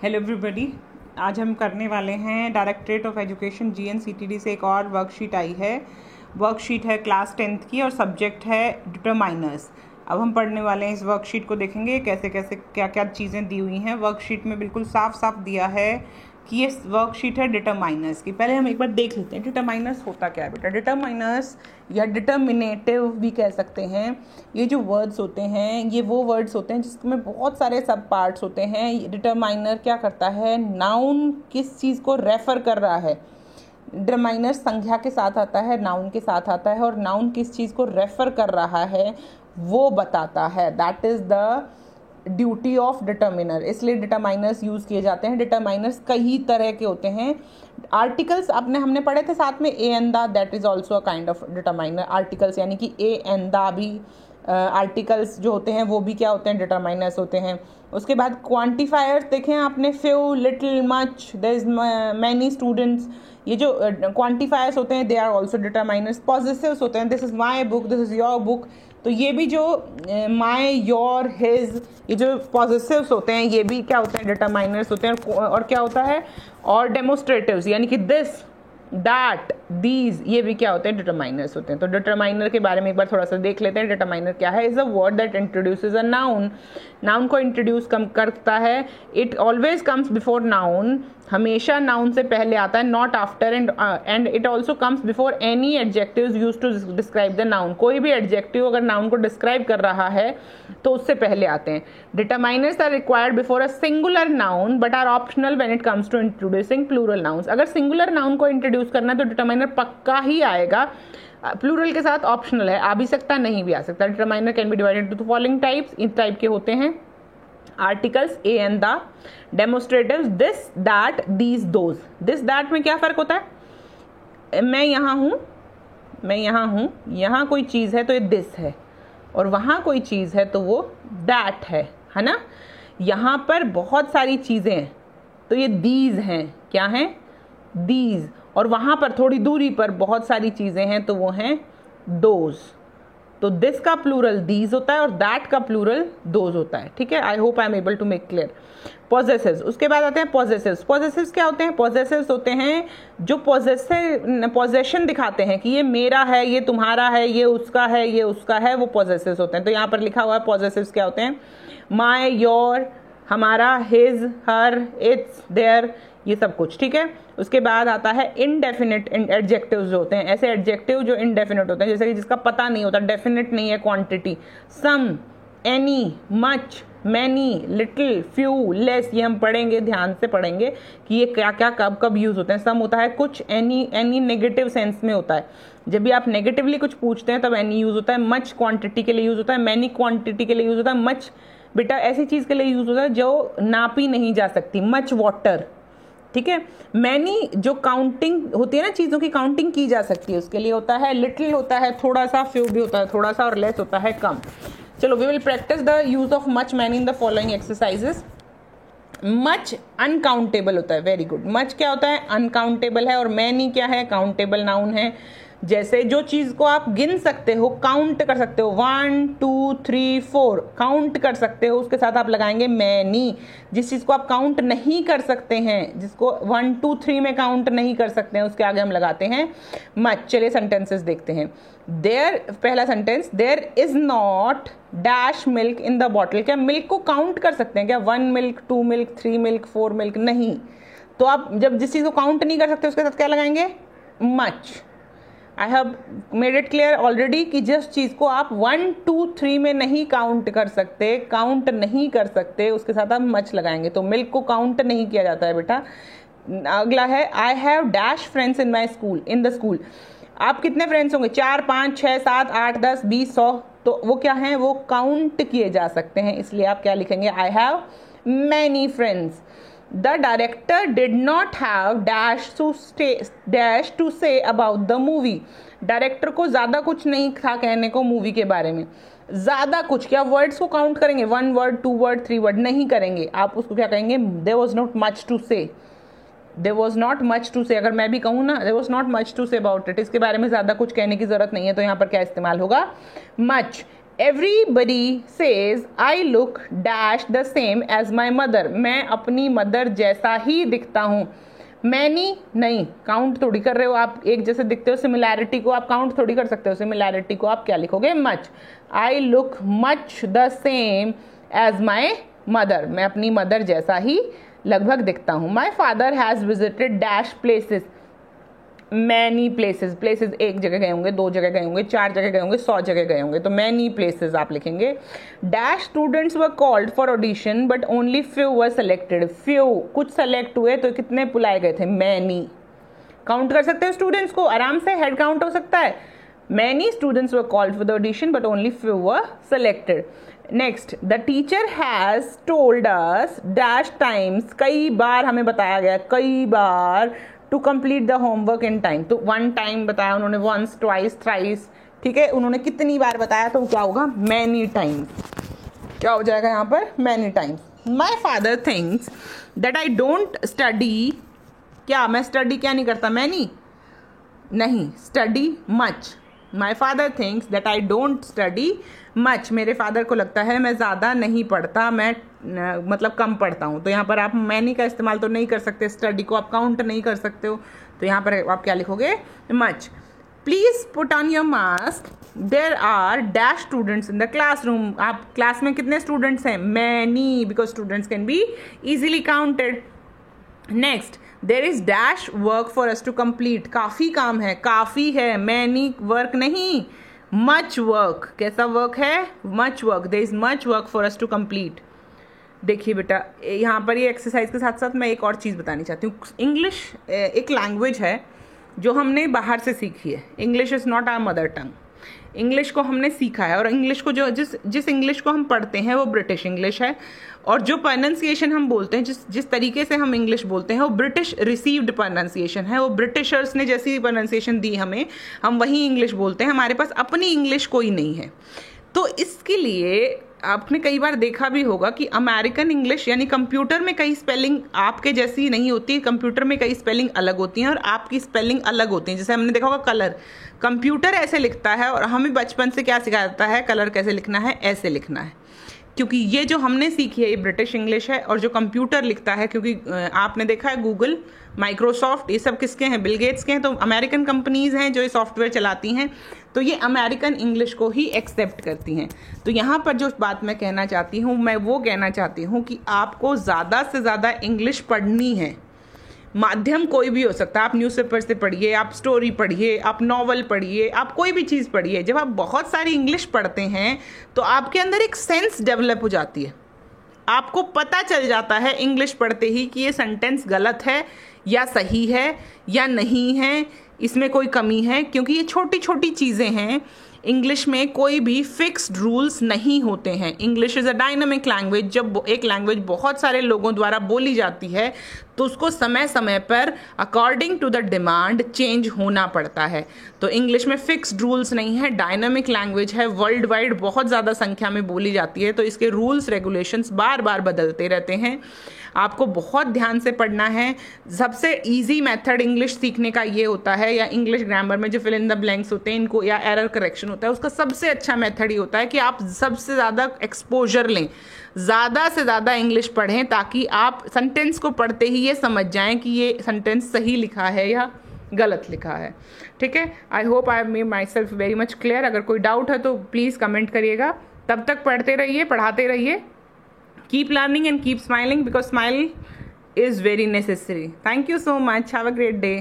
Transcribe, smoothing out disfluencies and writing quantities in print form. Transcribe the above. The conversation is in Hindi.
Hello everybody. आज हम करने वाले हैं डायरेक्टरेट ऑफ एजुकेशन GNCTD से एक और वर्कशीट आई है। वर्कशीट है क्लास 10th की और सब्जेक्ट है डिटरमाइनर्स। अब हम पढ़ने वाले हैं, इस वर्कशीट को देखेंगे कैसे कैसे क्या क्या चीज़ें दी हुई हैं। वर्कशीट में बिल्कुल साफ साफ दिया है कि ये वर्कशीट है डिटरमाइनर्स की। पहले हम एक बार देख लेते हैं डिटरमाइनर्स होता क्या है बेटा। डिटरमाइनर्स या डिटरमिनेटिव भी कह सकते हैं। ये जो वर्ड्स होते हैं ये वो वर्ड्स होते हैं जिसमें बहुत सारे सब पार्ट्स होते हैं। डिटरमाइनर क्या करता है, नाउन किस चीज़ को रेफर कर रहा है। डिटरमाइनर संज्ञा के साथ आता है, नाउन के साथ आता है, और नाउन किस चीज़ को रेफर कर रहा है वो बताता है। That is the duty of determiner. इसलिए डिटरमाइनर्स यूज़ किए जाते हैं। डिटरमाइनर्स कई तरह के होते हैं। आर्टिकल्स हमने पढ़े थे साथ में, ए and the, that is also a kind of determiner. Articles यानी कि ए एंड द भी आर्टिकल्स जो होते हैं वो भी क्या होते हैं, डिटरमाइनर्स होते हैं। उसके बाद क्वांटिफायर्स देखें आपने, few, little, much, there is many students. ये जो क्वांटिफायर्स होते हैं they are also determiners. Possessives होते हैं, this is my book, this is your book. तो ये भी जो माई, योर, हिज, ये जो पॉजेसिव्स होते हैं ये भी क्या होते हैं, डिटरमाइनर्स होते हैं। और क्या होता है, और डेमोस्ट्रेटिव्स यानी कि दिस, दैट, दीज, ये भी क्या होते हैं, डिटरमाइनर्स होते हैं। तो डिटरमाइनर के बारे में एक बार थोड़ा सा देख लेते हैं। डिटरमाइनर क्या है, is a word that introduces a noun. Noun को इंट्रोड्यूस करता है। It always comes before noun, हमेशा नाउन से पहले आता है, not after. And it also comes before any adjectives used to describe the noun. कोई भी एडजेक्टिव अगर नाउन को डिस्क्राइब कर रहा है तो उससे पहले आते हैं। Determiners are required before a singular noun but are optional when it comes to introducing plural nouns. अगर सिंगुलर नाउन को इंट्रोड्यूस करना है तो डिटरमाइनर पक्का ही आएगा। प्लूरल के साथ ऑप्शनल है, आ भी सकता, नहीं भी आ सकता। Determiner can be divided to the following types. इस टाइप के होते हैं articles a and the, demonstratives this, that, these, those. This that में क्या फर्क होता है, मैं यहाँ हूँ, मैं यहाँ हूँ, यहाँ कोई चीज़ है तो ये दिस है, और वहाँ कोई चीज़ है तो वो दैट है ना। यहाँ पर बहुत सारी चीज़ें हैं तो ये दीज हैं, क्या हैं, दीज। और वहाँ पर थोड़ी दूरी पर बहुत सारी चीज़ें हैं तो वो हैं दोज। तो दिस का प्लूरल दीज होता है और दैट का प्लूरल दोज होता है। ठीक है, I hope I am able to make clear. Possessives, उसके बाद आते हैं पॉजेसिव्स। पॉजेसिव्स क्या होते हैं, पॉजेसिव्स होते हैं जो पॉजेशन दिखाते हैं कि ये मेरा है, ये तुम्हारा है, ये उसका है, ये उसका है, वो पॉजेसिव्स होते हैं। तो यहाँ पर लिखा हुआ है पॉजेसिव्स क्या होते हैं, माई, योर, हमारा, हिज, हर, इट्स, देयर, ये सब कुछ। ठीक है, उसके बाद आता है इनडेफिनिट एडजेक्टिव्स जो होते हैं, ऐसे एडजेक्टिव जो इनडेफिनिट होते हैं, जैसे कि जिसका पता नहीं होता, डेफिनेट नहीं है quantity. Some, any, much, many, little, few, less, ये हम पढ़ेंगे, ध्यान से पढ़ेंगे कि ये क्या क्या कब कब यूज होते हैं। सम होता है कुछ, एनी नेगेटिव सेंस में होता है, जब भी आप नेगेटिवली कुछ पूछते हैं तब एनी यूज होता है। मच क्वांटिटी के लिए यूज होता है, मैनी क्वांटिटी के लिए यूज होता है। मच बेटा ऐसी चीज के लिए यूज होता है जो नापी नहीं जा सकती, मच वाटर। ठीक है, मैनी जो काउंटिंग होती है ना, चीज़ों की काउंटिंग की जा सकती है, उसके लिए होता है। लिटिल होता है थोड़ा सा, फ्यू भी होता है थोड़ा सा, और लेस होता है कम। चलो, we will practise the use of much, many in the following exercises. Much uncountable होता है, वेरी गुड। मच क्या होता है, अनकाउंटेबल है, और मैनी क्या है, काउंटेबल नाउन है। जैसे जो चीज को आप गिन सकते हो, काउंट कर सकते हो, 1 2 3 4 काउंट कर सकते हो, उसके साथ आप लगाएंगे मैनी। जिस चीज को आप काउंट नहीं कर सकते हैं, जिसको 1 2 3 में काउंट नहीं कर सकते हैं, उसके आगे हम लगाते हैं मच। चलिए सेंटेंसेस देखते हैं। देयर, पहला sentence, there is not dash milk in the bottle. क्या मिल्क को काउंट कर सकते हैं क्या, 1 मिल्क, 2 मिल्क, 3 मिल्क, 4 मिल्क, नहीं। तो आप जब जिस चीज को काउंट नहीं कर सकते उसके साथ क्या लगाएंगे, much. I have made it clear already कि जिस चीज़ को आप 1 2 3 में नहीं काउंट कर सकते, काउंट नहीं कर सकते, उसके साथ आप मच लगाएंगे। तो मिल्क को काउंट नहीं किया जाता है बेटा। अगला है, I have dash friends in my school, in the school. आप कितने फ्रेंड्स होंगे, 4 5 6 7 8 10 20 100, तो वो क्या है, वो काउंट किए जा सकते हैं। इसलिए आप क्या लिखेंगे, I have many friends. The director did not have dash to say about the movie. Director को ज्यादा कुछ नहीं था कहने को मूवी के बारे में। ज्यादा कुछ क्या, वर्ड्स को काउंट करेंगे, 1 वर्ड, 2 वर्ड, 3 वर्ड, नहीं करेंगे। आप उसको क्या कहेंगे, there was not much to say, there was not much to say। अगर मैं भी कहूँ ना, there was not much to say about it, इसके बारे में ज्यादा कुछ कहने की जरूरत नहीं है, तो यहाँ पर क्या इस्तेमाल होगा, much। Everybody says I look dash the same as my mother, मैं अपनी मदर जैसा ही दिखता हूँ। मैनी नहीं, काउंट थोड़ी कर रहे हो आप, एक जैसे दिखते हो। सिमिलैरिटी को आप काउंट थोड़ी कर सकते हो, सिमिलैरिटी को आप क्या लिखोगे, much. I look much the same as my mother, मैं अपनी मदर जैसा ही लगभग दिखता हूँ। My father has visited dash places, many places, places एक जगह गए होंगे, 2 जगह गए होंगे, 4 जगह गए होंगे, 100 जगह गए होंगे, तो मैनी प्लेसेस आप लिखेंगे। Dash students were called for audition but only few were selected, few कुछ सेलेक्ट हुए तो कितने बुलाए गए थे, मैनी। काउंट कर सकते हो स्टूडेंट्स को आराम से, हेड काउंट हो सकता है। Many students were called for the audition but only few were selected. Next, the teacher has told us dash times, कई बार हमें बताया गया, कई बार, to complete the homework in time, तो 1 टाइम बताया उन्होंने, वंस, ट्वाइस, थ्राइस, ठीक है, उन्होंने कितनी बार बताया, तो क्या होगा, मैनी टाइम्स। क्या हो जाएगा यहाँ पर, many times. My father thinks that I don't study, क्या मैं स्टडी क्या नहीं करता, मैनी नहीं, study much. My father thinks that I don't study much, मेरे फादर को लगता है मैं ज़्यादा नहीं पढ़ता, मैं मतलब कम पढ़ता हूँ। तो यहाँ पर आप मैनी का इस्तेमाल तो नहीं कर सकते, स्टडी को आप काउंट नहीं कर सकते हो, तो यहाँ पर आप क्या लिखोगे, much. Please put on your mask, there are dash students in the classroom, आप क्लास में कितने स्टूडेंट्स हैं, many, because students can be easily counted. Next, there is dash work for us to complete, काफ़ी काम है, काफ़ी है, मैनी वर्क नहीं, मच वर्क। कैसा वर्क है, much work, there is much work for us to complete. देखिए बेटा, यहाँ पर ये एक्सरसाइज के साथ साथ मैं एक और चीज़ बतानी चाहती हूँ। इंग्लिश एक लैंग्वेज है जो हमने बाहर से सीखी है, English is not our mother tongue. English को हमने सीखा है, और इंग्लिश को जो जिस इंग्लिश को हम पढ़ते हैं वो ब्रिटिश इंग्लिश है, और जो प्रोनाउंसिएशन हम बोलते हैं, जिस तरीके से हम इंग्लिश बोलते हैं वो ब्रिटिश रिसीव्ड प्रोनाउंसिएशन है, वो ब्रिटिशर्स ने जैसी प्रोनाउंसिएशन दी हमें, हम वही इंग्लिश बोलते हैं, हमारे पास अपनी इंग्लिश कोई नहीं है। तो इसके लिए आपने कई बार देखा भी होगा कि अमेरिकन इंग्लिश, यानी कंप्यूटर में कई स्पेलिंग आपके जैसी नहीं होती, कंप्यूटर में कई स्पेलिंग अलग होती हैं और आपकी स्पेलिंग अलग होती हैं। जैसे हमने देखा होगा कलर, कंप्यूटर ऐसे लिखता है और हमें बचपन से क्या सिखाया जाता है, कलर कैसे लिखना है, ऐसे लिखना है, क्योंकि ये जो हमने सीखी है ये ब्रिटिश इंग्लिश है। और जो कंप्यूटर लिखता है, क्योंकि आपने देखा है गूगल, माइक्रोसॉफ्ट, ये सब किसके हैं, बिल गेट्स के हैं, तो अमेरिकन कंपनीज हैं जो ये सॉफ्टवेयर चलाती हैं, तो ये अमेरिकन इंग्लिश को ही एक्सेप्ट करती हैं। तो यहाँ पर जो बात मैं कहना चाहती हूँ, मैं वो कहना चाहती हूँ कि आपको ज़्यादा से ज़्यादा इंग्लिश पढ़नी है। माध्यम कोई भी हो सकता है, आप न्यूज़पेपर से पढ़िए, आप स्टोरी पढ़िए, आप नॉवल पढ़िए, आप कोई भी चीज़ पढ़िए। जब आप बहुत सारी इंग्लिश पढ़ते हैं तो आपके अंदर एक सेंस डेवलप हो जाती है, आपको पता चल जाता है इंग्लिश पढ़ते ही कि ये सेंटेंस गलत है या सही है या नहीं है, इसमें कोई कमी है, क्योंकि ये छोटी छोटी चीज़ें हैं। इंग्लिश में कोई भी फिक्स्ड रूल्स नहीं होते हैं। English is a dynamic language. जब एक लैंग्वेज बहुत सारे लोगों द्वारा बोली जाती है तो उसको समय समय पर according to the demand change होना पड़ता है। तो इंग्लिश में फिक्स्ड रूल्स नहीं है, डायनामिक लैंग्वेज है, वर्ल्ड वाइड बहुत ज़्यादा संख्या में बोली जाती है, तो इसके रूल्स रेगुलेशंस बार बार बदलते रहते हैं। आपको बहुत ध्यान से पढ़ना है। सबसे इजी मेथड इंग्लिश सीखने का ये होता है, या इंग्लिश ग्रामर में जो फिल इन द ब्लैंक्स होते हैं इनको, या एरर करेक्शन होता है, उसका सबसे अच्छा मेथड ये होता है कि आप सबसे ज़्यादा एक्सपोजर लें, ज़्यादा से ज़्यादा इंग्लिश पढ़ें, ताकि आप सेंटेंस को पढ़ते ही ये समझ जाएं कि ये सेंटेंस सही लिखा है या गलत लिखा है। ठीक है, I hope I have made my self very much clear. अगर कोई डाउट है तो प्लीज़ कमेंट करिएगा। तब तक पढ़ते रहिए, पढ़ाते रहिए। Keep learning and keep smiling, because smile is very necessary. Thank you so much. Have a great day.